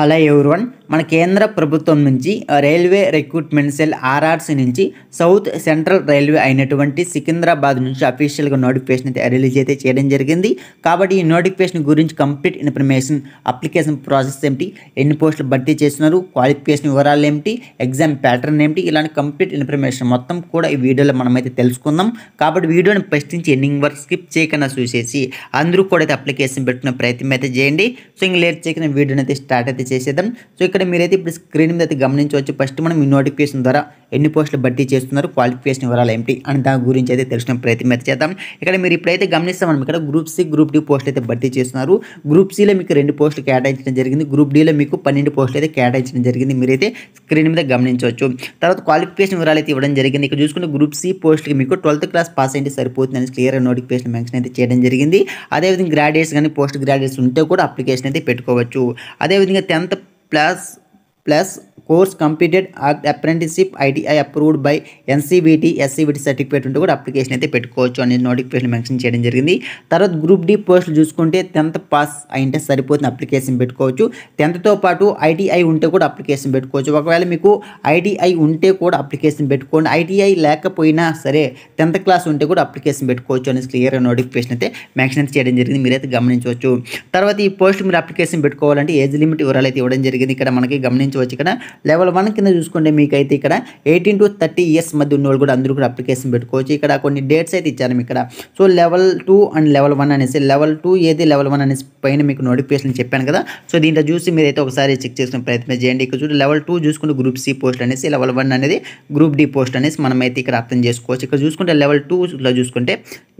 Hello everyone, మన కేంద్ర ప్రభుత్వం నుంచి రైల్వే రిక్రూట్మెంట్ సెల్ ఆర్ఆర్సీ నుంచి సౌత్ సెంట్రల్ రైల్వే అయినటువంటి సికింద్రాబాద్ నుంచి అఫీషియల్గా నోటిఫికేషన్ అయితే రిలీజ్ అయితే చేయడం జరిగింది. కాబట్టి ఈ నోటిఫికేషన్ గురించి కంప్లీట్ ఇన్ఫర్మేషన్, అప్లికేషన్ ప్రాసెస్ ఏమిటి, ఎన్ని పోస్టులు భర్తీ చేస్తున్నారు, క్వాలిఫికేషన్ వివరాలు ఏమిటి, ఎగ్జామ్ ప్యాటర్న్ ఏమిటి, ఇలాంటి కంప్లీట్ ఇన్ఫర్మేషన్ మొత్తం కూడా ఈ వీడియోలో మనమైతే తెలుసుకుందాం. కాబట్టి వీడియోని ఫస్ట్ నుంచి ఎండింగ్ వరకు స్కిప్ చేయకుండా చూసేసి అందరూ కూడా అయితే అప్లికేషన్ పెట్టుకునే ప్రయత్నం అయితే చేయండి. సో ఇంక లేట్ చేయకుండా వీడియోని అయితే స్టార్ట్ అయితే చేసేద్దాం. సో ఇక్కడ మీరైతే ఇప్పుడు స్క్రీన్ మీద అయితే గమనించవచ్చు. ఫస్ట్ మనం ఈ నోటిఫికేషన్ ద్వారా ఎన్ని పోస్టులు భర్తీ చేస్తున్నారు, క్వాలిఫికేషన్ వివరాలు ఏమిటి అని దాని గురించి అయితే తెలుసుకునే ప్రయత్నం అయితే చేద్దాం. ఇక్కడ మీరు ఇప్పుడైతే గమనిస్తాం, మనం ఇక్కడ గ్రూప్ సి, గ్రూప్ డి పోస్టులు అయితే భర్తీ చేస్తున్నారు. గ్రూప్ సిలో మీకు 2 పోస్టులు కేటాయించడం జరిగింది. గ్రూప్ డిలో మీకు 12 పోస్టులు అయితే కేటాయించడం జరిగింది. మీరైతే స్క్రీన్ మీద గమనించవచ్చు. తర్వాత క్వాలిఫికేషన్ వివరాలు అయితే ఇవ్వడం జరిగింది. ఇక్కడ చూసుకుంటే గ్రూప్ సి పోస్ట్కి మీకు 12th క్లాస్ పాస్ అయితే సరిపోతుందని క్లియర్ నోటిఫికేషన్ మెన్షన్ అయితే చేయడం జరిగింది. అదేవిధంగా గ్రాడ్యుయేట్స్ కానీ పోస్ట్ గ్రాడ్యుయేట్స్ ఉంటే కూడా అప్లికేషన్ అయితే పెట్టుకోవచ్చు. అదేవిధంగా 10th plus course completed apprenticeship ITI approved by NCVT SCBT certificate ఉంటే కూడా అప్లికేషన్ అయితే పెట్టుకోవచ్చు అనేది నోటిఫికేషన్ మెన్షన్ చేయడం జరిగింది. తర్వాత గ్రూప్ డి పోస్టులు చూసుకుంటే 10th పాస్ అయింటే సరిపోతుంది, అప్లికేషన్ పెట్టుకోవచ్చు. 10thతో పాటు ఐటీఐ ఉంటే కూడా అప్లికేషన్ పెట్టుకోవచ్చు. ఒకవేళ మీకు ఐటీఐ ఉంటే కూడా అప్లికేషన్ పెట్టుకోండి, ఐటీఐ లేకపోయినా సరే 10th క్లాస్ ఉంటే కూడా అప్లికేషన్ పెట్టుకోవచ్చు అనేది క్లియర్ నోటిఫికేషన్ అయితే మెన్షన్ చేయడం జరిగింది. మీరైతే గమనించవచ్చు. తర్వాత ఈ పోస్ట్ మీరు అప్లికేషన్ పెట్టుకోవాలంటే ఏజ్ లిమిట్ వివరాలు అయితే ఇవ్వడం జరిగింది. ఇక్కడ మనకి గమనించవచ్చు. ఇక్కడ లెవెల్ 1 కింద చూసుకుంటే మీకైతే ఇక్కడ 18 to 30 ఇయర్స్ మధ్య ఉన్న వాళ్ళు కూడా అందరూ కూడా అప్లికేషన్ పెట్టుకోవచ్చు. ఇక్కడ కొన్ని డేట్స్ అయితే ఇచ్చారు ఇక్కడ. సో లెవెల్ 2 అండ్ లెవెల్ 1 అనేసి లెవెల్ 2 ఏది లెవెల్ 1 అనేసి పైన మీకు నోటిఫికేషన్ చెప్పాను కదా. సో దీంట్లో చూసి మీరైతే ఒకసారి చెక్ చేసుకునే ప్రయత్నం చేయండి. ఇక్కడ చూసి లెవెల్ 2 చూసుకుంటే గ్రూప్ సి పోస్ట్ అనేసి, లెవెల్ 1 అనేది గ్రూప్ డి పోస్ట్ అనేసి మనమైతే ఇక్కడ అర్థం చేసుకోవచ్చు. ఇక్కడ చూసుకుంటే లెవెల్ 2లో చూసుకుంటే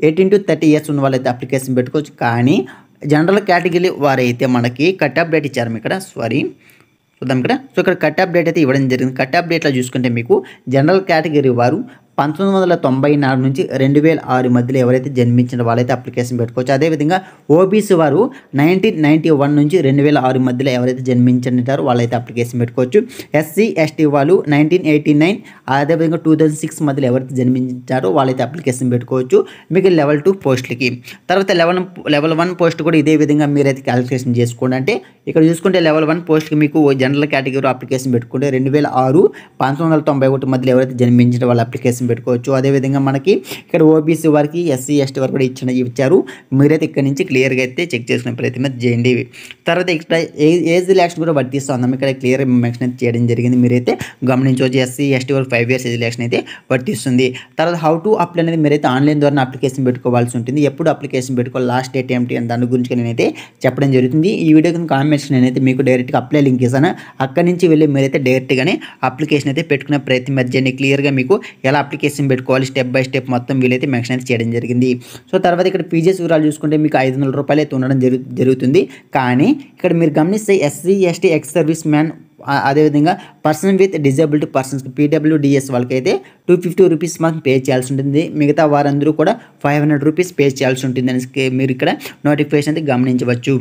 18 to 30 ఇయర్స్ ఉన్న వాళ్ళైతే అప్లికేషన్ పెట్టుకోవచ్చు. కానీ జనరల్ కేటగిరీ వారైతే మనకి కట్ ఆఫ్ డేట్ ఇచ్చారు ఇక్కడ, చూద్దాం ఇక్కడ. సో ఇక్కడ కట్ ఆఫ్ డేట్ అయితే ఇవ్వడం జరిగింది. కట్ ఆఫ్ డేట్లో చూసుకుంటే మీకు జనరల్ కేటగిరీ వారు 1994 నుంచి 2006 మధ్యలో ఎవరైతే జన్మించిన వాళ్ళైతే అప్లికేషన్ పెట్టుకోవచ్చు. అదేవిధంగా ఓబీసీ వారు 1991 నుంచి 2006 మధ్యలో ఎవరైతే జన్మించారో వాళ్ళైతే అప్లికేషన్ పెట్టుకోవచ్చు. ఎస్సీ ఎస్టీ వాళ్ళు 1989 అదేవిధంగా 2006 మధ్యలో ఎవరైతే జన్మించారో వాళ్ళైతే అప్లికేషన్ పెట్టుకోవచ్చు మీకు లెవెల్ 2 పోస్టులకి. తర్వాత లెవెల్ 1 పోస్ట్ కూడా ఇదే విధంగా మీరైతే క్యాలిక్యులేషన్ చేసుకోండి. అంటే ఇక్కడ చూసుకుంటే లెవెల్ 1 పోస్ట్కి మీకు జనరల్ కేటగిరీ అప్లికేషన్ పెట్టుకుంటే 2006 1991 మధ్యలో ఎవరైతే జన్మించిన వాళ్ళ అప్లికేషన్ పెట్టుకోవచ్చు. అదేవిధంగా మనకి ఇక్కడ ఓబీసీ వారికి, ఎస్సీ ఎస్టీ వారికి కూడా ఇచ్చారు. మీరైతే ఇక్కడ నుంచి క్లియర్గా అయితే చెక్ చేసుకునే ప్రయత్నం చేయండి. తర్వాత ఇక్కడ ఏజ్ రిలాక్షన్ కూడా వర్తిస్తున్నాం, ఇక్కడ క్లియర్ మెన్షన్ అయితే చేయడం జరిగింది. మీరైతే గమనించవచ్చు. ఎస్సీ ఎస్టీ వారికి 5 years ఏజ్ రిలాక్షన్ అయితే వర్తిస్తుంది. తర్వాత హౌ టు అప్లై అనేది మీరైతే ఆన్లైన్ ద్వారా అప్లికేషన్ పెట్టుకోవాల్సి ఉంటుంది. ఎప్పుడు అప్లికేషన్ పెట్టుకోవాలి, లాస్ట్ డేట్ ఏమిటి అని దాని గురించి నేనైతే చెప్పడం జరుగుతుంది. ఈ వీడియో కింద కామెంట్స్ నేనైతే మీకు డైరెక్ట్గా అప్లై లింక్ ఇస్తాను. అక్కడి నుంచి వెళ్ళి మీరైతే డైరెక్ట్గానే అప్లికేషన్ అయితే పెట్టుకునే ప్రయత్నం చేయండి. క్లియర్గా మీకు ఎలా అప్లికేషన్ పెట్టుకోవాలి స్టెప్ బై స్టెప్ మొత్తం వీలైతే మెన్షన్ అయితే చేయడం జరిగింది. సో తర్వాత ఇక్కడ పీజీఎస్ వివరాలు చూసుకుంటే మీకు 500 రూపాయలు అయితే ఉండడం జరుగుతుంది. కానీ ఇక్కడ మీరు గమనిస్తే SC ST ex service man అదేవిధంగా పర్సన్ విత్ డిజబిలిటీ పర్సన్స్కి పీడబ్ల్యూడిఎస్ వాళ్ళకైతే 250 రూపీస్ మాత్రం పే చేయాల్సి ఉంటుంది. మిగతా వారందరూ కూడా 500 రూపీస్ పే చేయాల్సి ఉంటుంది అని మీరు ఇక్కడ నోటిఫికేషన్ అయితే గమనించవచ్చు.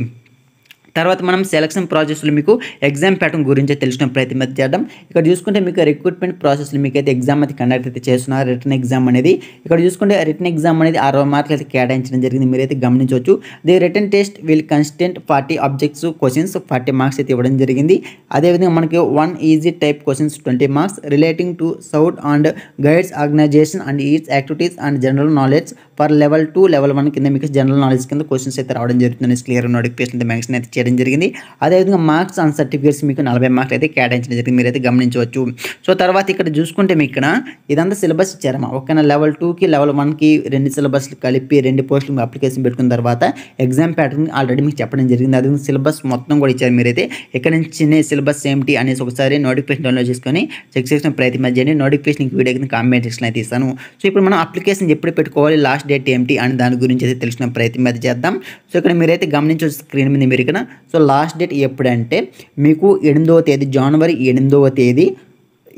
తర్వాత మనం సెలక్షన్ ప్రాసెస్లో మీకు ఎగ్జామ్ ప్యాటర్న్ గురించి తెలిసిన ప్రయత్నం అయితే చేద్దాం. ఇక్కడ చూసుకుంటే మీకు రిక్రూట్మెంట్ ప్రాసెస్లో మీకు అయితే ఎగ్జామ్ అయితే కండక్ట్ అయితే చేస్తున్నారు. రిటర్న్ ఎగ్జామ్ అనేది ఇక్కడ చూసుకుంటే రిటర్న్ ఎగ్జామ్ అనేది 60 మార్కులు అయితే కేటాయించడం జరిగింది. మీరైతే గమనించవచ్చు. The return test will constant 40 objects questions 40 marks అయితే ఇవ్వడం జరిగింది. అదేవిధంగా మనకి 1 easy type questions 20 marks relating to scout and guides organization and its activities and general knowledge for level 2 level 1 కింద మీకు జనరల్ నాలెడ్జ్ కింద క్వశ్చన్స్ అయితే రావడం జరుగుతుంది. క్లియర్ నోటిఫికేషన్ అయితే మెన్షన్ అయితే చేయడం జరిగింది. అదేవిధంగా మార్క్స్ అండ్ సర్టిఫికేట్స్ మీకు 40 మార్క్స్ అయితే కేటాయించడం జరిగింది. మీరైతే గమనించవచ్చు. సో తర్వాత ఇక్కడ చూసుకుంటే మీకు ఇక్కడ ఇదంతా సిలబస్ ఇచ్చారమ్మా. ఓకేనా, లెవెల్ 2కి లెవెల్ 1కి 2 సిలబస్లు కలిపి 2 పోస్టులు అప్లికేషన్ పెట్టుకున్న తర్వాత ఎగ్జామ్ ప్యాటర్న్ ఆల్రెడీ మీకు చెప్పడం జరిగింది. అదే సిలబస్ మొత్తం కూడా ఇచ్చారు. మీరైతే ఇక్కడ నుంచి సిలబస్ ఏమిటి అనేసి ఒకసారి నోటిఫికేషన్ డౌన్లోడ్ చేసుకొని చెక్ చేసిన ప్రయత్నం చేయండి. నోటిఫికేషన్ వీడియో కింద కామెంట్ సెక్షన్ అయితే ఇస్తాను. సో ఇప్పుడు మనం అప్లికేషన్ ఎప్పుడు పెట్టుకోవాలి, లాస్ట్ డేట్ ఏమిటి అని దాని గురించి అయితే తెలిసిన ప్రయత్నం అయితే చేద్దాం. సో ఇక్కడ మీరైతే గమనించవచ్చు స్క్రీన్ మీద మీరు ఇక్కడ. సో లాస్ట్ డేట్ ఎప్పుడంటే మీకు 8వ తేదీ జనవరి 8వ తేదీ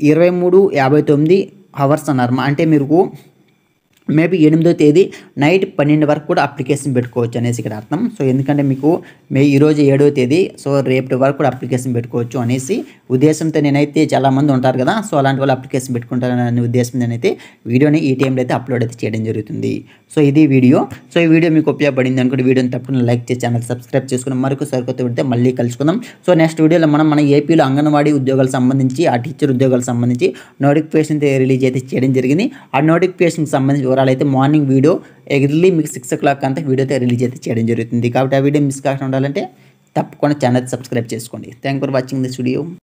23:59 అవర్స్ అన్నారు. అంటే మేబీ 8వ తేదీ నైట్ 12 వరకు కూడా అప్లికేషన్ పెట్టుకోవచ్చు అనేసి ఇక్కడ అర్థం. సో ఎందుకంటే మీకు ఈరోజు 7వ తేదీ, సో రేపటి వరకు కూడా అప్లికేషన్ పెట్టుకోవచ్చు అనేసి ఉద్దేశంతో నేనైతే చాలామంది ఉంటారు కదా, సో అలాంటి వాళ్ళు అప్లికేషన్ పెట్టుకుంటారనే ఉద్దేశం నేనైతే వీడియోని ఈ టైంలో అయితే అప్లోడ్ అయితే చేయడం జరుగుతుంది. సో ఇది వీడియో. సో ఈ వీడియో మీకు ఉపయోగపడింది అనుకుంటే వీడియోని తప్పకుండా లైక్ చేసి ఛానల్ సబ్స్క్రైబ్ చేసుకుని మరొక సరికొత్త వీడియోతో మళ్ళీ కలుసుకుందాం. సో నెక్స్ట్ వీడియోలో మన ఏపీలో అంగన్వాడీ ఉద్యోగాలకు సంబంధించి, ఆ టీచర్ ఉద్యోగాలకు సంబంధించి నోటిఫికేషన్ అయితే రిలీజ్ అయితే చేయడం జరిగింది. ఆ నోటిఫికేషన్కి సంబంధించి వివరాలు అయితే మార్నింగ్ వీడియో ఎర్లీ మీకు 6 o'clock అంతా వీడియో అయితే రిలీజ్ అయితే చేయడం జరుగుతుంది. కాబట్టి ఆ వీడియో మిస్ కాకుండా ఉండాలంటే తప్పకుండా ఛానల్ సబ్స్క్రైబ్ చేసుకోండి. Thank for watching this video.